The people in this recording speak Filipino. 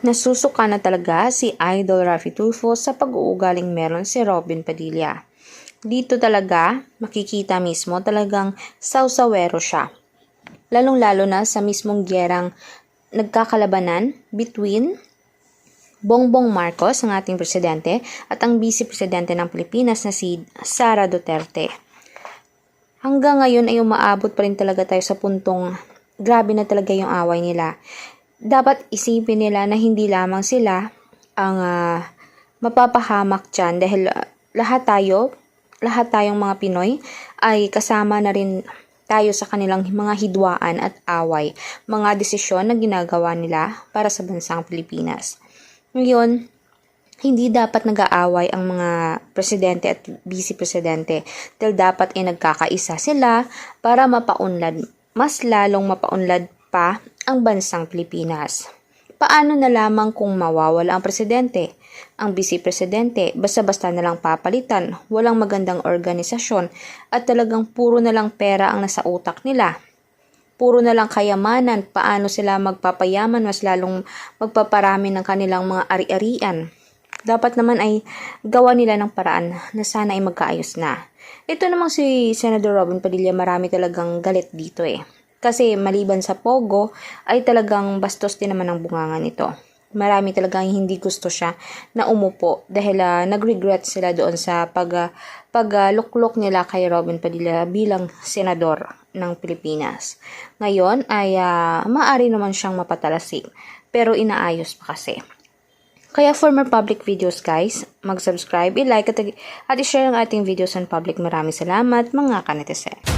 Nasusuka na talaga si Idol Raffy Tulfo sa pag-uugaling meron si Robin Padilla. Dito talaga makikita mismo talagang sawsawero siya. Lalong-lalo na sa mismong gyerang nagkakalabanan between Bongbong Marcos, ang ating presidente, at ang vice presidente ng Pilipinas na si Sara Duterte. Hanggang ngayon ay umaabot pa rin talaga tayo sa puntong grabe na talaga yung away nila. Dapat isipin nila na hindi lamang sila ang mapapahamak dyan dahil lahat tayong mga Pinoy ay kasama na rin tayo sa kanilang mga hidwaan at away, mga desisyon na ginagawa nila para sa bansang Pilipinas. Ngayon, hindi dapat nag-aaway ang mga presidente at vice presidente dahil dapat ay nagkakaisa sila para mas lalong mapaunlad pa ang bansang Pilipinas. Paano na lamang kung mawawala ang presidente, ang vice presidente, basta-basta na lang papalitan, walang magandang organisasyon at talagang puro na lang pera ang nasa utak nila. Puro na lang kayamanan, paano sila magpapayaman, mas lalong magpaparami ng kanilang mga ari-arian. Dapat naman ay gawa nila ng paraan na sana ay magkaayos na. Ito namang si Senador Robin Padilla, marami talagang galit dito Kasi maliban sa Pogo, ay talagang bastos din naman ang bungangan nito. Marami talagang hindi gusto siya na umupo dahil nag-regret sila doon sa pagluklok nila kay Robin Padilla bilang senador ng Pilipinas. Ngayon ay maaari naman siyang mapatalasik pero inaayos pa kasi. Kaya for more public videos guys, mag-subscribe, i-like at i-share ang ating videos on public. Maraming salamat mga kanetesen.